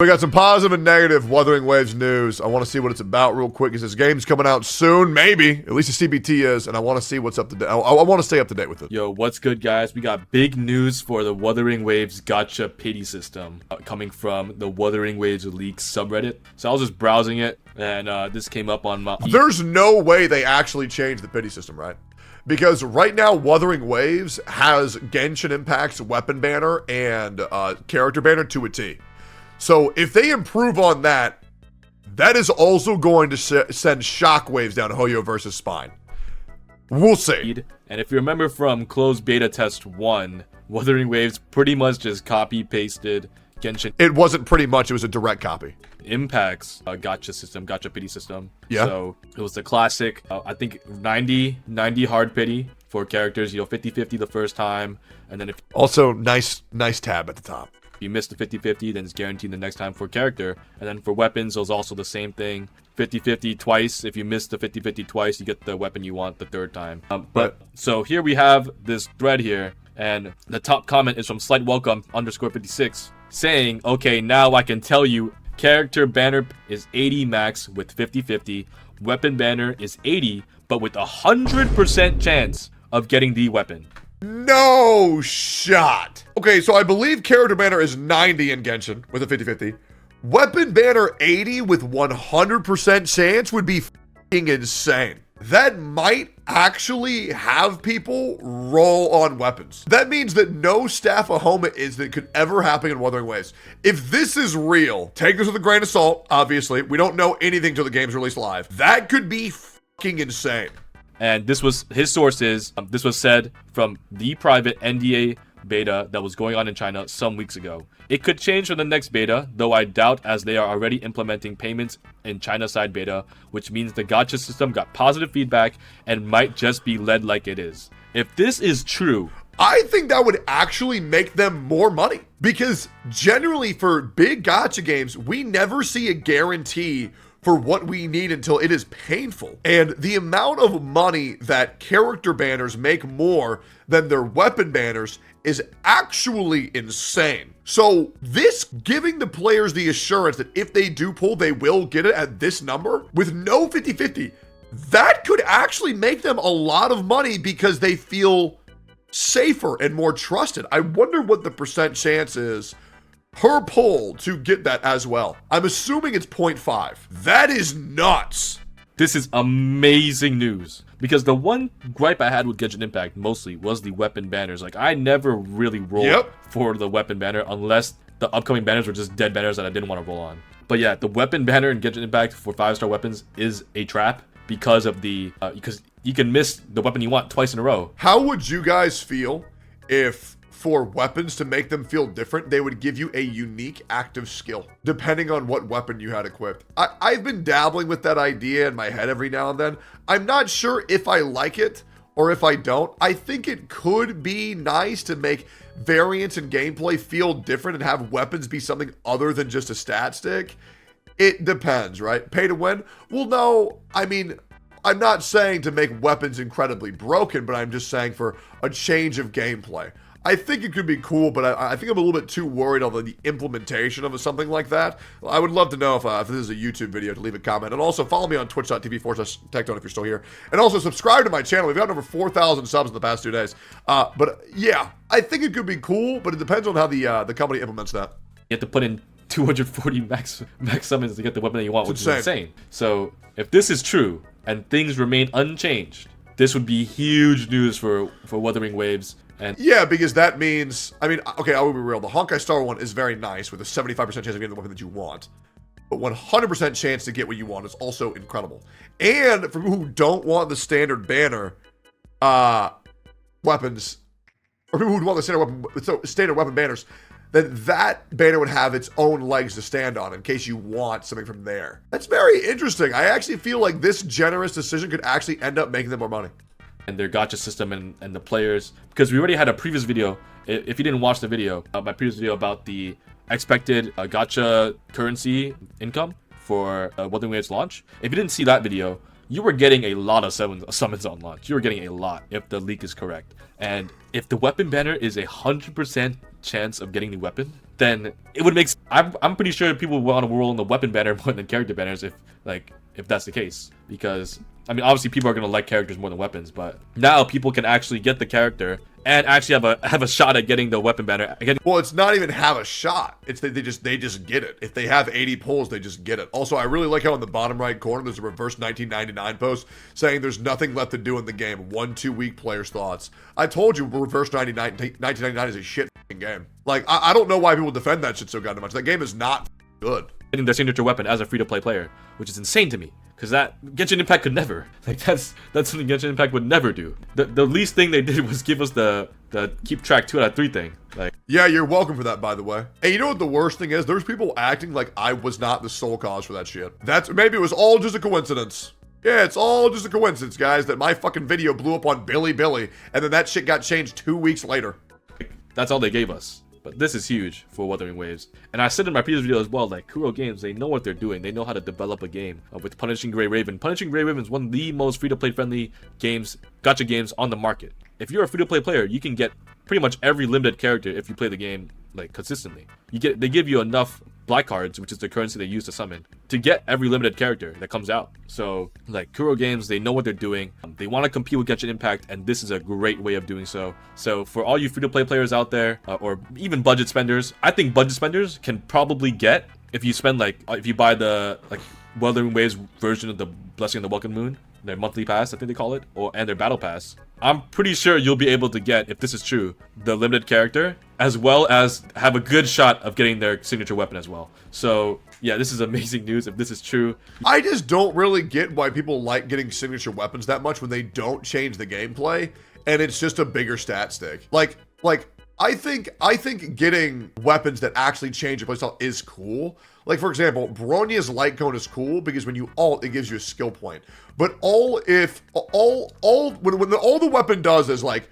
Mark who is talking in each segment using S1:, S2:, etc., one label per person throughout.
S1: We got some positive and negative Wuthering Waves news. I want to see what it's about real quick because this game's coming out soon, maybe. At least the CBT is, and I want to see what's up to date. I want to stay up to date with it.
S2: Yo, what's good, guys? We got big news for the Wuthering Waves gacha pity system coming from the Wuthering Waves leaks subreddit. So I was just browsing it, and this came up on my...
S1: There's no way they actually changed the pity system, right? Because right now, Wuthering Waves has Genshin Impact's weapon banner and character banner to a T. So if they improve on that, that is also going to send shockwaves down Hoyo versus Spine. We'll see.
S2: And if you remember from closed beta test 1, Wuthering Waves pretty much just copy-pasted Genshin.
S1: It wasn't pretty much, it was a direct copy.
S2: Impact's gacha pity system.
S1: Yeah.
S2: So it was the classic, I think 90 hard pity for characters, 50-50 the first time. And then if
S1: also nice tab at the top.
S2: you miss the 50-50, then it's guaranteed the next time for character. And then for weapons, it was also the same thing. 50-50 twice. If you miss the 50-50 twice, you get the weapon you want the third time. So here we have this thread here, and the top comment is from _welcome_56 saying, okay, now I can tell you character banner is 80 max with 50-50. Weapon banner is 80, but with 100% chance of getting the weapon.
S1: No shot. Okay, so I believe character banner is 90 in Genshin with a 50-50. Weapon banner 80 with 100% chance would be f***ing insane. That might actually have people roll on weapons. That means that no staff of Homa is that could ever happen in Wuthering Waves. If this is real, take this with a grain of salt, obviously. We don't know anything till the game's released live. That could be f***ing insane.
S2: And this was his sources. This was said from the private NDA beta that was going on in China some weeks ago. It could change for the next beta, though I doubt, as they are already implementing payments in China side beta, which means the gacha system got positive feedback and might just be led like it is. If this is true,
S1: I think that would actually make them more money, because generally for big gacha games, we never see a guarantee for what we need until it is painful. And the amount of money that character banners make more than their weapon banners is actually insane. So this giving the players the assurance that if they do pull, they will get it at this number with no 50-50, that could actually make them a lot of money because they feel safer and more trusted. I wonder what the percent chance is per pull to get that as well. I'm assuming it's 0.5. That is nuts.
S2: this is amazing news. Because the one gripe I had with Genshin Impact mostly was the weapon banners. Like, I never really rolled for the weapon banner unless the upcoming banners were just dead banners that I didn't want to roll on. But yeah, the weapon banner in Genshin Impact for 5-star weapons is a trap because of the because you can miss the weapon you want twice in a row.
S1: How would you guys feel if for weapons to make them feel different, they would give you a unique active skill depending on what weapon you had equipped? I've been dabbling with that idea in my head every now and then. I'm not sure if I like it or if I don't. I think it could be nice to make variants in gameplay feel different and have weapons be something other than just a stat stick. It depends, right? Pay to win? Well, no, I mean, I'm not saying to make weapons incredibly broken, but I'm just saying for a change of gameplay. I think it could be cool, but I think I'm a little bit too worried on the implementation of something like that. I would love to know if this is a YouTube video, to leave a comment. And also follow me on twitch.tv/Tectone if you're still here. And also subscribe to my channel. We've gotten over 4,000 subs in the past 2 days. But yeah, I think it could be cool, but it depends on how the company implements that.
S2: You have to put in 240 max summons to get the weapon that you want, which is insane. So if this is true and things remain unchanged, this would be huge news for Wuthering Waves. And
S1: yeah, because that means, I mean, okay, I will be real. The Honkai Star one is very nice with a 75% chance of getting the weapon that you want. But 100% chance to get what you want is also incredible. And for people who don't want the standard banner weapons, or people who want the standard weapon banners, then that banner would have its own legs to stand on in case you want something from there. That's very interesting. I actually feel like this generous decision could actually end up making them more money.
S2: And their gacha system and the players, because we already had a previous video. If you didn't watch the video, my previous video about the expected gacha currency income for Wuthering Waves launch, if you didn't see that video, you were getting a lot of summons on launch. You were getting a lot if the leak is correct. And if the weapon banner is 100% chance of getting the weapon, then it would make I'm pretty sure people want to roll in the weapon banner more than character banners if that's the case, because I mean obviously people are gonna like characters more than weapons, but now people can actually get the character and actually have a shot at getting the weapon banner.
S1: Well, it's not even have a shot. It's they just get it. If they have 80 pulls, they just get it. Also, I really like how in the bottom right corner there's a reverse 1999 post saying there's nothing left to do in the game. 1-2 week players' thoughts. I told you reverse 1999 is a shit game. Like I don't know why people defend that shit so goddamn much. That game is not good.
S2: Getting their signature weapon as a free-to-play player, which is insane to me, because that Genshin Impact could never. Like that's something Genshin Impact would never do. The least thing they did was give us the keep track 2 out of 3 thing. Like,
S1: yeah, you're welcome for that, by the way. And you know what the worst thing is? There's people acting like I was not the sole cause for that shit. Maybe it was all just a coincidence. Yeah, it's all just a coincidence, guys, that my fucking video blew up on Billy, and then that shit got changed 2 weeks later.
S2: That's all they gave us. But this is huge for Wuthering Waves. And I said in my previous video as well, like, Kuro Games, they know what they're doing. They know how to develop a game with Punishing Gray Raven. Punishing Gray Raven is one of the most free-to-play friendly games, gacha games on the market. If you're a free-to-play player, you can get pretty much every limited character if you play the game like consistently. They give you enough black cards, which is the currency they use to summon, to get every limited character that comes out. So like Kuro Games, they know what they're doing. They want to compete with Genshin Impact, and this is a great way of doing so. So for all you free-to-play players out there, or even budget spenders, I think budget spenders can probably get, if you spend if you buy the Wuthering Waves version of the Blessing of the Welcome Moon, their monthly pass, I think they call it, and their battle pass, I'm pretty sure you'll be able to get, if this is true, the limited character, as well as have a good shot of getting their signature weapon as well. So yeah, this is amazing news if this is true. I
S1: just don't really get why people like getting signature weapons that much when they don't change the gameplay and it's just a bigger stat stick. Like I think getting weapons that actually change your playstyle is cool. Like, for example, Bronya's light cone is cool because when you ult, it gives you a skill point. But all the weapon does is like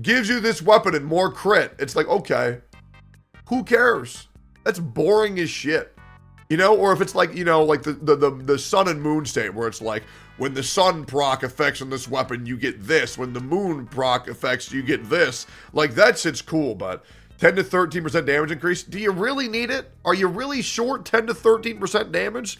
S1: gives you this weapon and more crit. It's like, okay, who cares? That's boring as shit. You know, or if it's like, you know, like the sun and moon state where it's like, when the sun proc affects on this weapon, you get this. When the moon proc affects, you get this. Like, that shit's cool, but 10 to 13% damage increase, do you really need it? Are you really short 10 to 13% damage?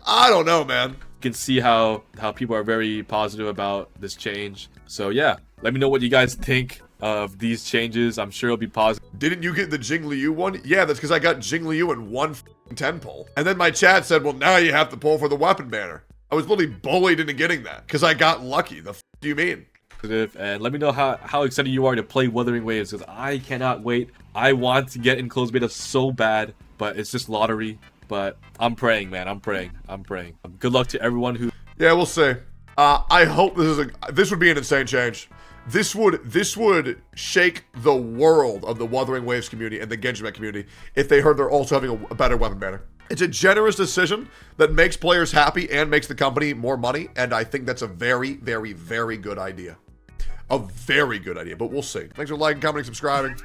S1: I don't know, man.
S2: You can see how people are very positive about this change. So yeah, let me know what you guys think of these changes. I'm sure it'll be positive.
S1: Didn't you get the Jing Liu one? Yeah, that's because I got Jing Liu in one 10 pull. And then my chat said, well, now you have to pull for the weapon banner. I was literally bullied into getting that because I got lucky. The f do you mean?
S2: And let me know how excited you are to play Wuthering Waves, because I cannot wait. I want to get in closed beta so bad, but it's just lottery. But I'm praying, man. I'm praying. Good luck to everyone who...
S1: Yeah, we'll see. I hope this would be an insane change. This would shake the world of the Wuthering Waves community and the Genshin Impact community if they heard they're also having a better weapon banner. It's a generous decision that makes players happy and makes the company more money, and I think that's a very, very, very good idea. A very good idea, but we'll see. Thanks for liking, commenting, subscribing.